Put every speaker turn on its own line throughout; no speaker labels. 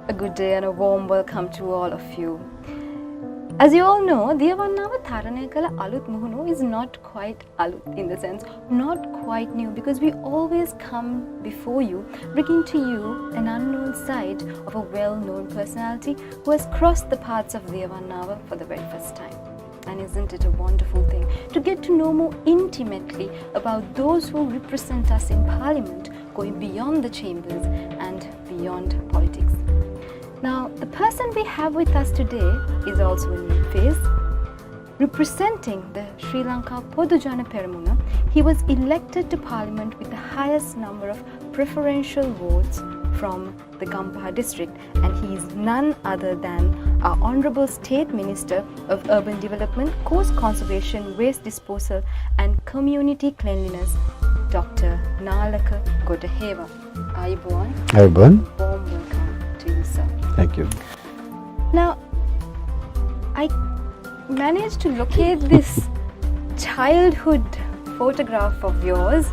A good day and a warm welcome to all of you. As you all know, Diyawannawa, Tharanayakala, Aluth, Muhunu is not quite Aluth in the sense, not quite new, because we always come before you, bringing to you an unknown side of a well-known personality who has crossed the paths of Diyawannawa for the very first time. And isn't it a wonderful thing to get to know more intimately about those who represent us in Parliament, going beyond the chambers and beyond politics. Now, the person we have with us today is also a new face. Representing the Sri Lanka Podujana Peramuna, he was elected to Parliament with the highest number of preferential votes from the Gampaha district, and he is none other than our Honourable State Minister of Urban Development, Coast Conservation, Waste Disposal and Community Cleanliness, Dr. Nalaka Godahewa. Ayubowan.
Ayubowan.
Warm welcome to you, sir.
Thank you.
Now, I managed to locate this childhood photograph of yours.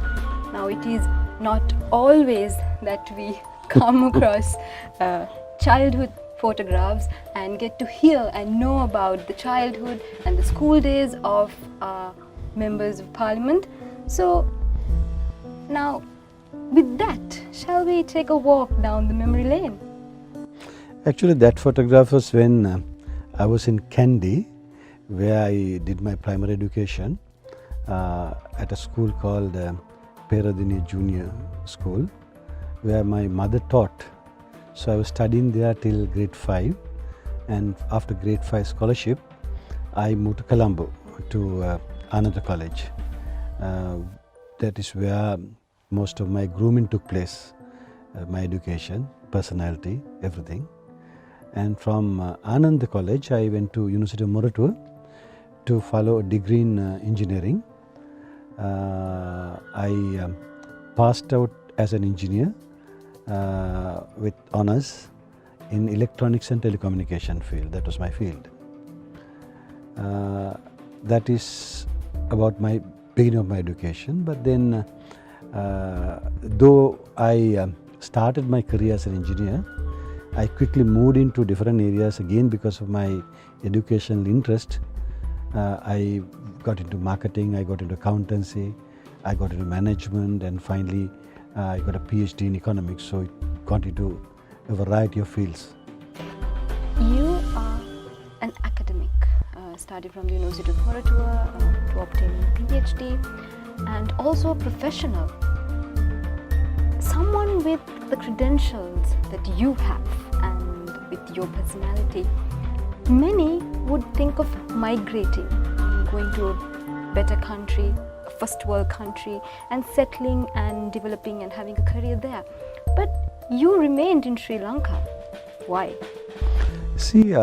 Now, it is not always that we come across childhood photographs and get to hear and know about the childhood and the school days of members of Parliament. So, now, with that, shall we take a walk down the memory lane?
Actually, that photograph was when I was in Kandy, where I did my primary education at a school called Peradini Junior School, where my mother taught. So I was studying there till grade 5, and after grade 5 scholarship, I moved to Colombo to Ananda College. That is where most of my grooming took place, my education, personality, everything. And from Ananda College, I went to University of Moratuwa to follow a degree in engineering. I passed out as an engineer with honours in electronics and telecommunication field. That was my field. That is about my beginning of my education. But then, though I started my career as an engineer, I quickly moved into different areas again because of my educational interest. I got into marketing, I got into accountancy, I got into management, and finally I got a PhD in economics, so it got into a variety of fields.
You are an academic, started from the University of Moratuwa to obtain a PhD, and also a professional. Someone with the credentials that you have and with your personality, many would think of migrating, going to a better country, a first world country, and settling and developing and having a career there. But you remained in Sri Lanka. Why?
See,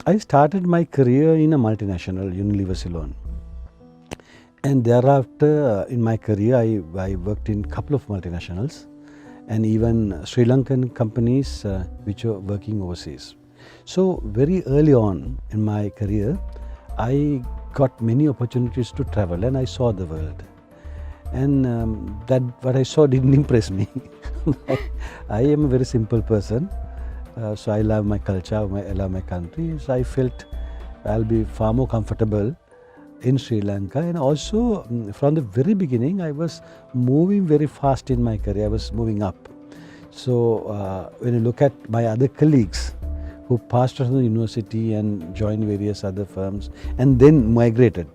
I started my career in a multinational, Unilever Ceylon. And thereafter, in my career, I worked in a couple of multinationals, and even Sri Lankan companies which were working overseas. So very early on in my career, I got many opportunities to travel, and I saw the world. And that what I saw didn't impress me. I am a very simple person, so I love my culture, I love my country. So I felt I'll be far more comfortable in Sri Lanka. And also from the very beginning, I was moving very fast in my career. I was moving up. So when you look at my other colleagues who passed out from the university and joined various other firms and then migrated,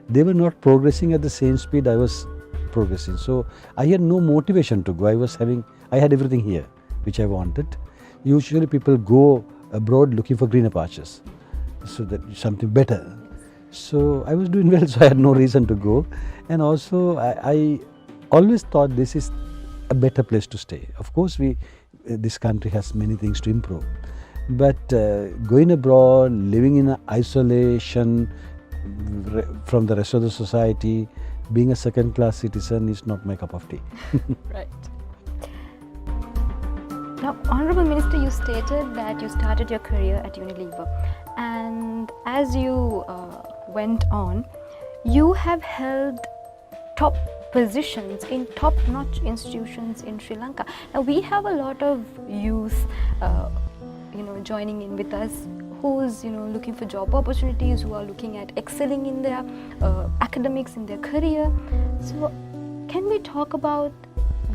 they were not progressing at the same speed I was progressing. So I had no motivation to go. I had everything here which I wanted. Usually people go abroad looking for greener pastures, so that something better. So I was doing well, so I had no reason to go. And also I always thought this is a better place to stay. Of course, this country has many things to improve. But going abroad, living in isolation from the rest of the society, being a second-class citizen is not my cup of tea.
Right. Now, Honourable Minister, you stated that you started your career at Unilever, and as you went on, you have held top positions in top-notch institutions in Sri Lanka. Now, we have a lot of youth, joining in with us, who's looking for job opportunities, who are looking at excelling in their academics, in their career. So can we talk about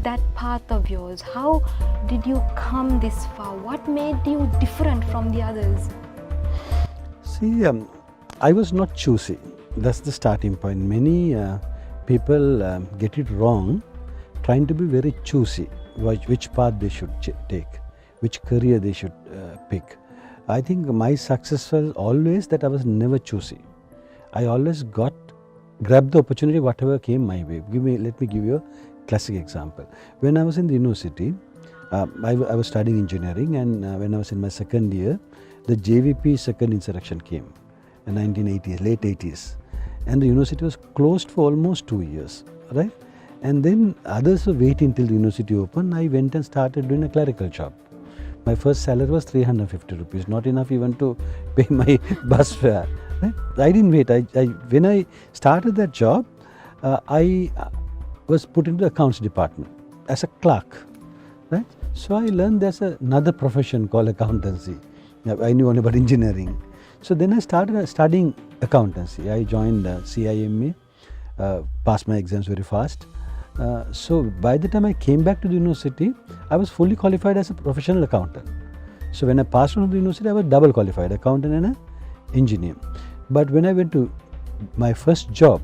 that path of yours? How did you come this far? What made you different from the others?
See, I was not choosy. That's the starting point. Many people get it wrong, trying to be very choosy, which path they should take, which career they should pick. I think my success was always that I was never choosy. I always grabbed the opportunity, whatever came my way. Let me give you a classic example. When I was in the university, I was studying engineering, and when I was in my second year, the JVP second insurrection came in 1980s, late 80s, and the university was closed for almost 2 years, right? And then others were waiting till the university opened. I went and started doing a clerical job. My first salary was 350 rupees, not enough even to pay my bus fare. Right? I didn't wait. When I started that job, I was put into the accounts department as a clerk. Right? So I learned there's another profession called accountancy. I knew only about engineering. So then I started studying accountancy. I joined CIMA, passed my exams very fast. So by the time I came back to the university, I was fully qualified as a professional accountant. So when I passed on to the university, I was double qualified, accountant and an engineer. But when I went to my first job,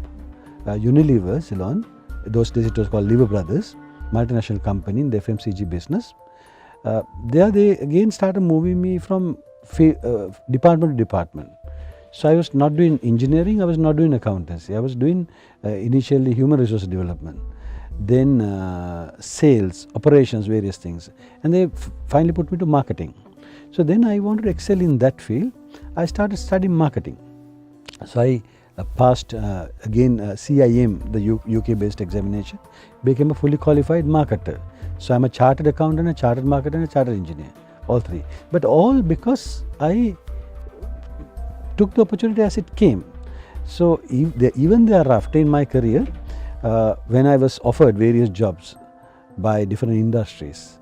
Unilever, Ceylon, those days it was called Lever Brothers, multinational company in the FMCG business. There they again started moving me from department to department. So I was not doing engineering, I was not doing accountancy. I was doing initially human resource development, then sales, operations, various things. And they finally put me to marketing. So then I wanted to excel in that field. I started studying marketing. So I passed again CIM, the UK based examination, became a fully qualified marketer. So I'm a chartered accountant, a chartered marketer and a chartered engineer, all three. But all because I took the opportunity as it came. So even thereafter in my career, when I was offered various jobs by different industries,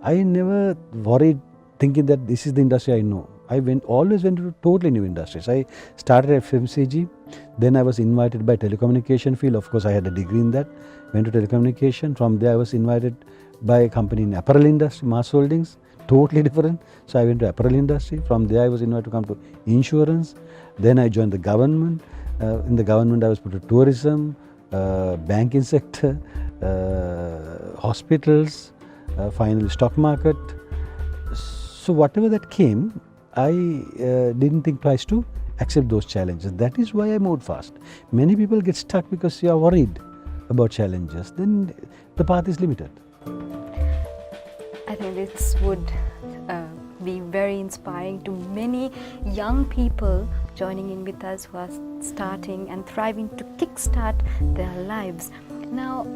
I never worried thinking that this is the industry I know. I always went to totally new industries. I started at FMCG, then I was invited by telecommunication field. Of course, I had a degree in that. Went to telecommunication. From there, I was invited by a company in apparel industry, Mass Holdings, totally different. So I went to apparel industry. From there, I was invited to come to insurance. Then I joined the government. In the government, I was put to tourism, banking sector, hospitals, finally stock market. So whatever that came, I didn't think twice to accept those challenges. That is why I moved fast. Many people get stuck because you are worried about challenges. Then the path is limited.
I think this would be very inspiring to many young people joining in with us who are starting and thriving to kickstart their lives. Now,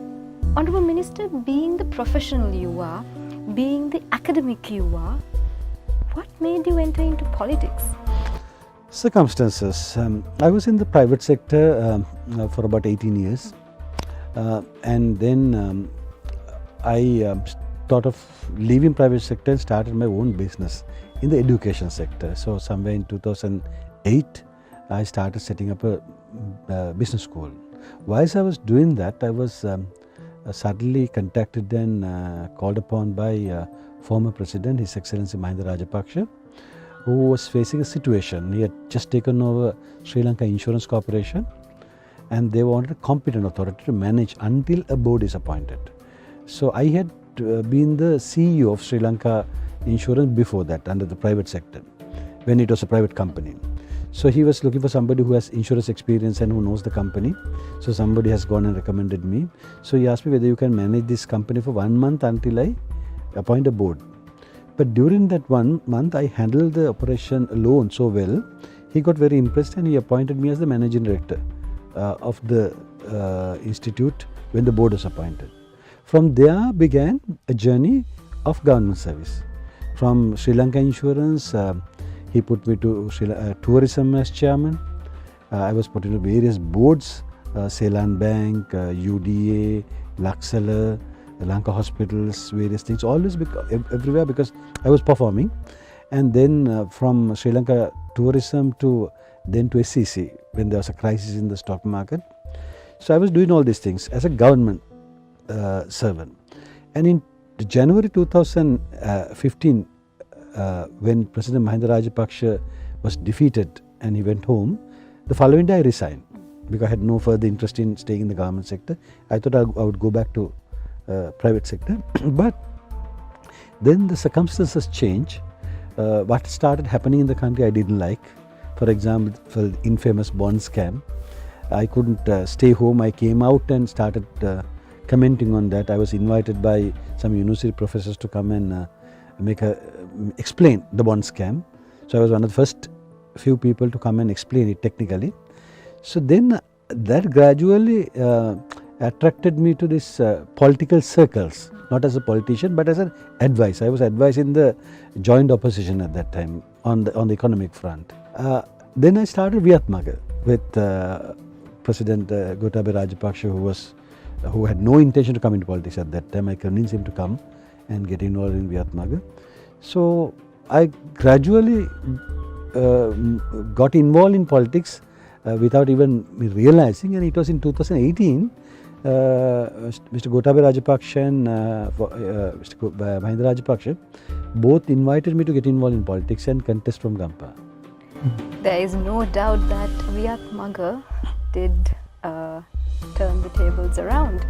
Honourable Minister, being the professional you are, being the academic you are, what made you enter into politics?
Circumstances. I was in the private sector for about 18 years, and then I thought of leaving private sector and started my own business in the education sector. So somewhere in 2008, I started setting up a business school. Whilst I was doing that, I was suddenly contacted and called upon by former President, His Excellency Mahinda Rajapaksa, who was facing a situation. He had just taken over Sri Lanka Insurance Corporation, and they wanted a competent authority to manage until a board is appointed. So I had been the CEO of Sri Lanka Insurance before that, under the private sector, when it was a private company. So he was looking for somebody who has insurance experience and who knows the company. So somebody has gone and recommended me. So he asked me whether you can manage this company for 1 month until I appoint a board. But during that 1 month, I handled the operation alone so well. He got very impressed and he appointed me as the managing director of the institute when the board was appointed. From there began a journey of government service. From Sri Lanka Insurance, he put me to tourism as chairman. I was put into various boards, Ceylon Bank, UDA, Luxella, Lanka Hospitals, various things, always everywhere because I was performing. and then from Sri Lanka tourism to then to SEC when there was a crisis in the stock market. So I was doing all these things as a government servant. And in January 2015, when President Mahinda Rajapaksa was defeated and he went home, the following day I resigned because I had no further interest in staying in the government sector. I thought I would go back to private sector. But then the circumstances changed. What started happening in the country I didn't like. For example, for the infamous bond scam. I couldn't stay home. I came out and started commenting on that. I was invited by some university professors to come and explain the bond scam. So I was one of the first few people to come and explain it technically. So then that gradually attracted me to this political circles, not as a politician but as an advice. I was advising the joint opposition at that time on the economic front. Then I started Viyathmaga with President Gotabaya Rajapaksa, who had no intention to come into politics at that time. I convinced him to come and get involved in Viyathmaga. So I gradually got involved in politics without even realizing, and it was in 2018 Mr. Gotabaya Rajapaksa and Mr. Mahinda Rajapaksa both invited me to get involved in politics and contest from Gampa.
There is no doubt that Viyathmaga did turn the tables around.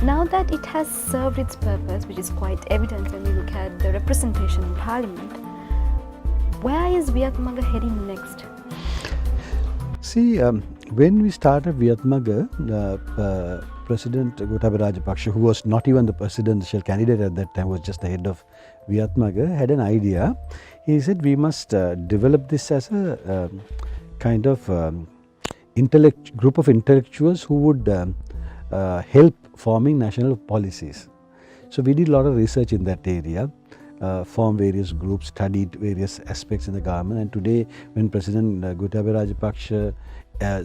Now that it has served its purpose, which is quite evident when we look at the representation in Parliament, where is Viyathmaga heading next?
See, when we started Viyathmaga, President Gotabaya Rajapaksa, who was not even the presidential candidate at that time, was just the head of Viyathmaga, had an idea. He said we must develop this as a kind of group of intellectuals who would help forming national policies. So we did a lot of research in that area, formed various groups, studied various aspects in the government, and today when President Gotabaya Rajapaksa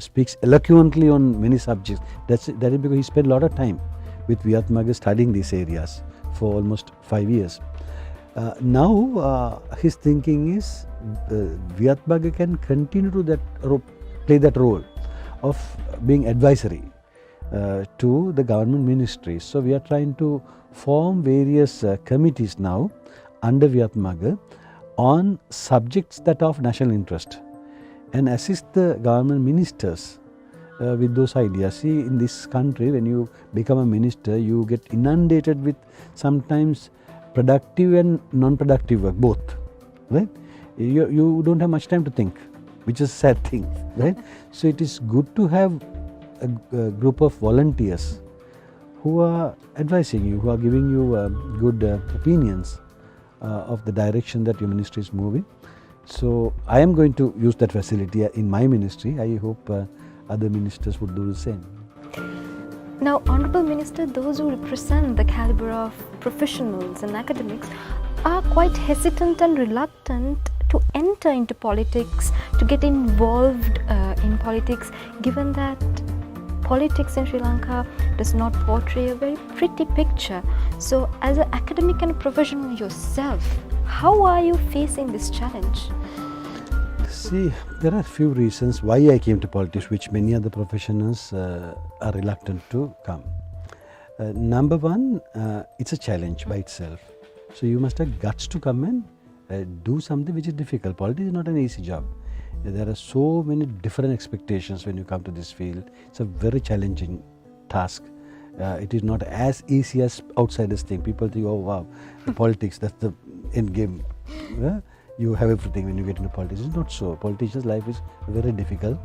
speaks eloquently on many subjects, that is because he spent a lot of time with Viyathmaga studying these areas for almost 5 years. Now his thinking is Viyathmaga can continue to play that role of being advisory to the government ministries. So we are trying to form various committees now under Viyathmaga on subjects that are of national interest and assist the government ministers with those ideas. See, in this country, when you become a minister, you get inundated with sometimes productive and non-productive work, both, right? You don't have much time to think, which is a sad thing, right? So it is good to have a group of volunteers who are advising you, who are giving you good opinions of the direction that your ministry is moving. So I am going to use that facility in my ministry. I hope other ministers would do the same.
Now, Honourable Minister, those who represent the calibre of professionals and academics are quite hesitant and reluctant to enter into politics, to get involved in politics, given that politics in Sri Lanka does not portray a very pretty picture. So, as an academic and professional yourself, how are you facing this challenge?
See, there are few reasons why I came to politics, which many other professionals are reluctant to come. Number one, it's a challenge by itself. So you must have guts to come and do something which is difficult. Politics is not an easy job. There are so many different expectations when you come to this field. It's a very challenging task. It is not as easy as outsiders think. People think, oh wow, politics, that's the end game. You have everything when you get into politics. It's not so. Politician's life is a very difficult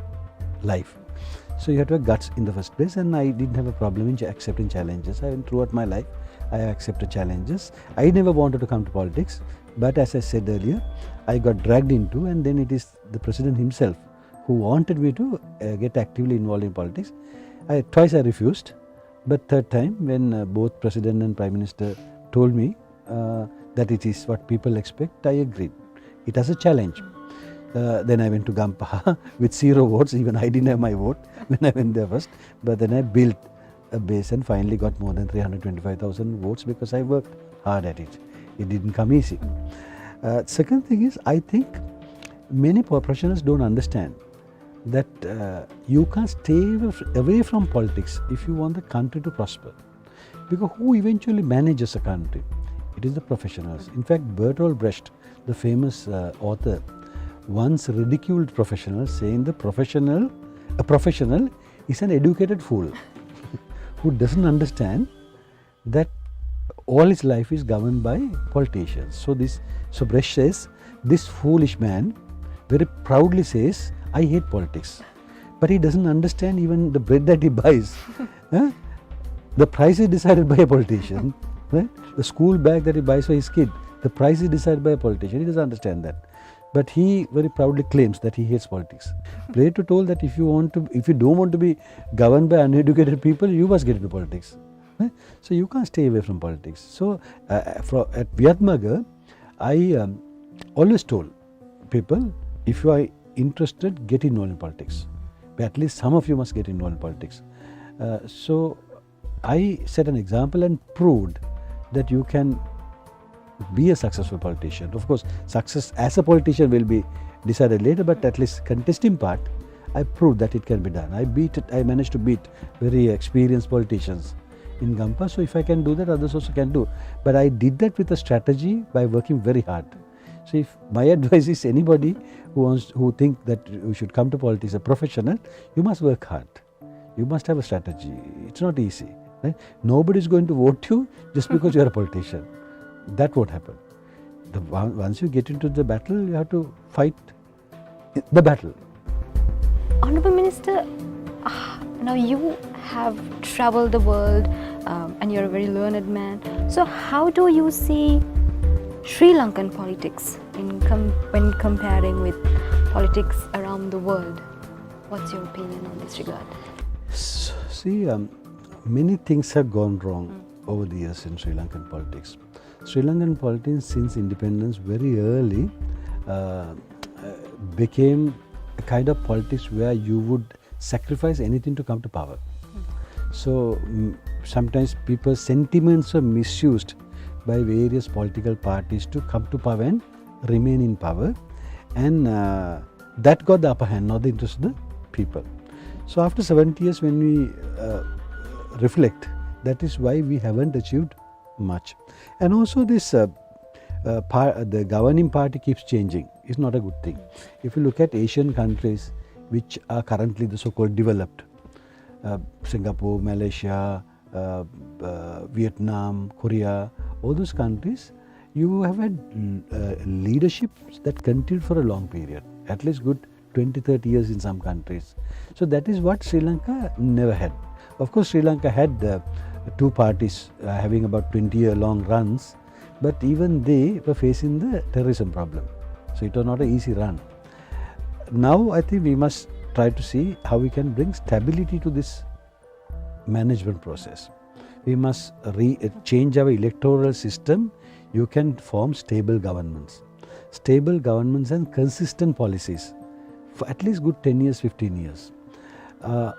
life. So you have to have guts in the first place, and I didn't have a problem in accepting challenges. Throughout my life, I accepted challenges. I never wanted to come to politics, but as I said earlier, I got dragged into, and then it is the president himself who wanted me to get actively involved in politics. Twice I refused, but third time when both president and prime minister told me that it is what people expect, I agreed. It was a challenge. Then I went to Gampa with 0 votes. Even I didn't have my vote when I went there first. But then I built a base and finally got more than 325,000 votes because I worked hard at it. It didn't come easy. Second thing is, I think many professionals don't understand that you can't stay away from politics if you want the country to prosper. Because who eventually manages a country? It is the professionals. In fact, Bertolt Brecht, the famous author, once ridiculed professionals, saying a professional is an educated fool who doesn't understand that all his life is governed by politicians. So Brecht says, this foolish man very proudly says, I hate politics. But he doesn't understand even the bread that he buys. The price is decided by a politician. Right? The school bag that he buys for his kid, the price is decided by a politician. He doesn't understand that. But he very proudly claims that he hates politics. Plato told that if you don't want to be governed by uneducated people, you must get into politics. Right? So you can't stay away from politics. So at Vietmagar, I always told people, if you are interested, get involved in politics. But at least some of you must get involved in politics. So I set an example and proved that you can be a successful politician. Of course, success as a politician will be decided later, but at least contesting part, I proved that it can be done. I managed to beat very experienced politicians in Gampa. So if I can do that, others also can do. But I did that with a strategy by working very hard. So if my advice is anybody who think that you should come to politics, a professional, you must work hard. You must have a strategy. It's not easy. Right? Nobody is going to vote you just because you are a politician. That won't happen. Once you get into the battle, you have to fight the battle.
Honorable Minister, now you have traveled the world and you're a very learned man. So how do you see Sri Lankan politics when comparing with politics around the world? What's your opinion on this regard?
See, many things have gone wrong over the years in Sri Lankan politics. Sri Lankan politics, since independence, very early became a kind of politics where you would sacrifice anything to come to power. So sometimes people's sentiments are misused by various political parties to come to power and remain in power, and that got the upper hand, not the interest of the people. So after 70 years, when we reflect, that is why we haven't achieved much. And also this the governing party keeps changing. It's not a good thing. If you look at Asian countries which are currently the so-called developed, Singapore, Malaysia, Vietnam, Korea, all those countries, you have had leadership that continued for a long period, at least good 20-30 years in some countries. So that is what Sri Lanka never had. Of course, Sri Lanka had two parties having about 20-year-long runs, but even they were facing the terrorism problem. So it was not an easy run. Now I think we must try to see how we can bring stability to this management process. We must change our electoral system. You can form stable governments and consistent policies for at least good 10 years, 15 years,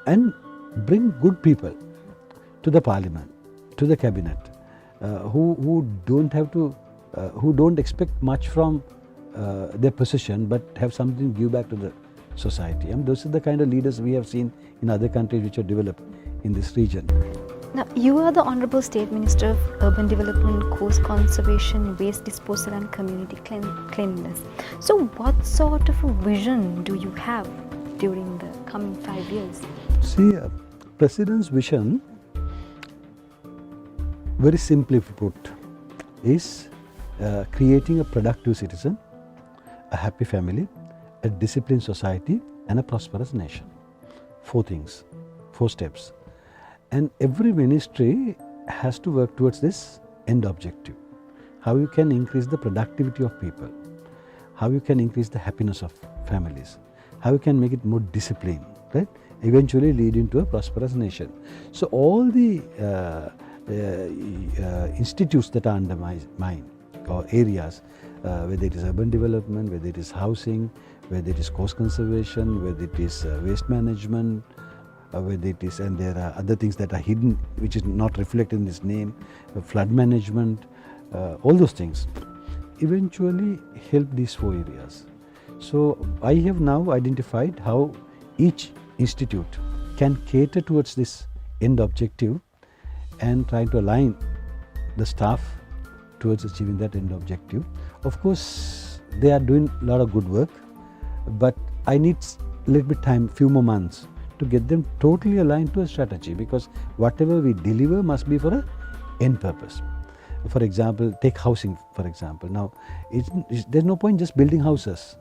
and bring good people to the parliament, to the cabinet, who don't expect much from their position, but have something to give back to the society. And those are the kind of leaders we have seen in other countries which are developed in this region.
Now, you are the Honorable State Minister of Urban Development, Coast Conservation, Waste Disposal and Community Cleanliness. So what sort of a vision do you have during the coming 5 years?
See, President's vision, very simply put, is creating a productive citizen, a happy family, a disciplined society and a prosperous nation. 4 things, 4 steps. And every ministry has to work towards this end objective. How you can increase the productivity of people, how you can increase the happiness of families, how you can make it more disciplined, right? Eventually leading to a prosperous nation. So all the institutes that are under mine or areas, whether it is urban development, whether it is housing, whether it is coast conservation, whether it is waste management, whether it is, and there are other things that are hidden which is not reflected in this name, flood management, all those things. eventually help these 4 areas. So I have now identified how each institute can cater towards this end objective and try to align the staff towards achieving that end objective. Of course, they are doing a lot of good work, but I need a little bit time, few more months, to get them totally aligned to a strategy, because whatever we deliver must be for an end purpose. For example, take housing for example. Now, there's no point just building houses.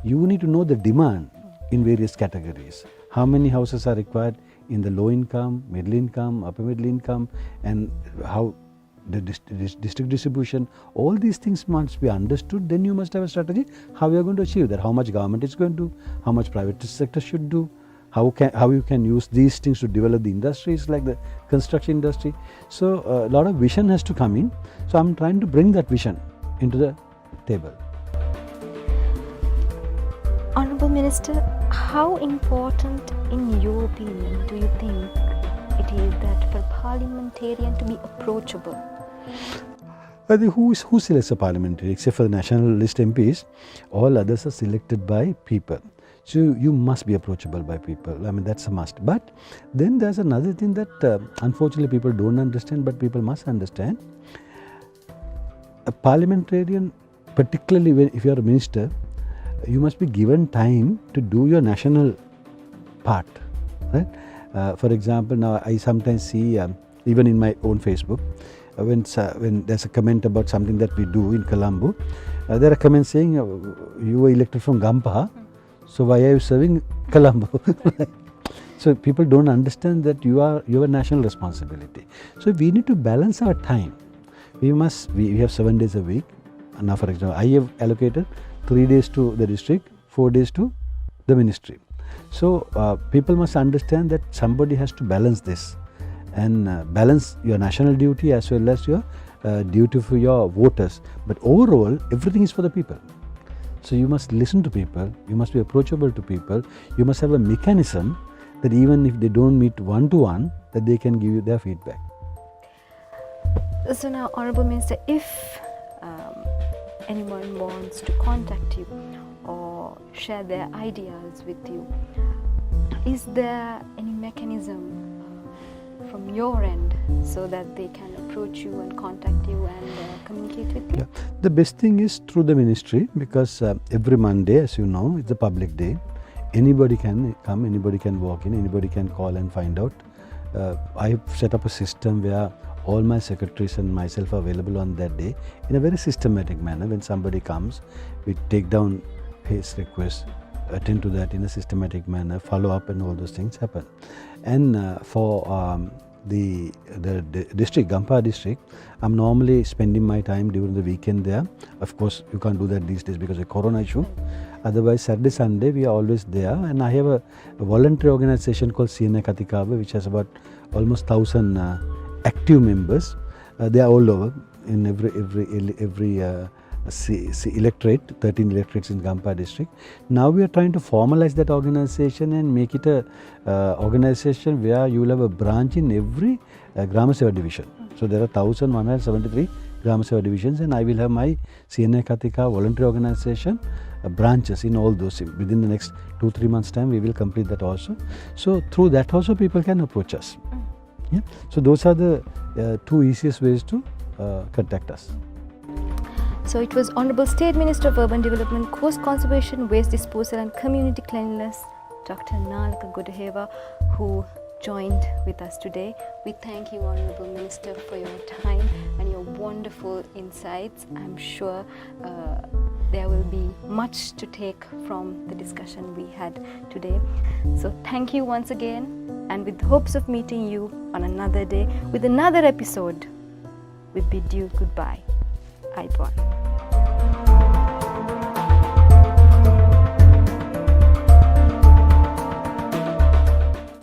You need to know the demand in various categories. How many houses are required in the low income, middle income, upper middle income, and how the district distribution, all these things must be understood. Then you must have a strategy how you are going to achieve that, how much government is going to do, how much private sector should do, how you can use these things to develop the industries like the construction industry. So a lot of vision has to come in. So I'm trying to bring that vision into the table.
Honourable Minister, how important in your opinion do you think it is that for a parliamentarian to be approachable?
I think who selects a parliamentary? Except for the national list MPs, all others are selected by people. So you must be approachable by people. I mean, that's a must. But then there's another thing that unfortunately people don't understand, but people must understand. A parliamentarian, particularly if you are a minister, you must be given time to do your national part, right? For example, now I sometimes see, even in my own Facebook, when there's a comment about something that we do in Colombo, there are comments saying, you were elected from Gampaha, so why are you serving Colombo? So people don't understand that you have a national responsibility. So we need to balance our time. We have 7 days a week. Now, for example, I have allocated 3 days to the district, 4 days to the ministry. So people must understand that somebody has to balance this and balance your national duty as well as your duty for your voters. But overall, everything is for the people. So you must listen to people, you must be approachable to people, you must have a mechanism that even if they don't meet one-to-one, that they can give you their feedback.
So now, Honourable Minister, if anyone wants to contact you or share their ideas with you, is there any mechanism from your end so that they can approach you and contact you and communicate with you?
Yeah. The best thing is through the ministry, because every Monday, as you know, it's a public day. Anybody can come, anybody can walk in, anybody can call and find out. I have set up a system where all my secretaries and myself are available on that day in a very systematic manner. When somebody comes, we take down his request, attend to that in a systematic manner, follow up, and all those things happen. And for the district, Gampaha district, I'm normally spending my time during the weekend there. Of course, you can't do that these days because of corona issue. Otherwise, Saturday, Sunday, we are always there. And I have a voluntary organization called Tharanayakala, which has about almost 1,000 active members. They are all over in every electorate, 13 electorates in Gampaha district. Now we are trying to formalize that organization and make it a organization where you will have a branch in every Grama Seva division. So there are 1,173 Grama Seva divisions, and I will have my Tharanayakala voluntary organization branches in all those. Within the next 2-3 months time, we will complete that also. So through that also people can approach us. Yeah. So those are the 2 easiest ways to contact us.
So it was Honourable State Minister of Urban Development, Coast Conservation, Waste Disposal and Community Cleanliness, Dr. Nalaka Godahewa, who joined with us today. We thank you, Honourable Minister, for your time and your wonderful insights. I'm sure there will be much to take from the discussion we had today. So thank you once again, and with hopes of meeting you on another day with another episode, we bid you goodbye. Aibon.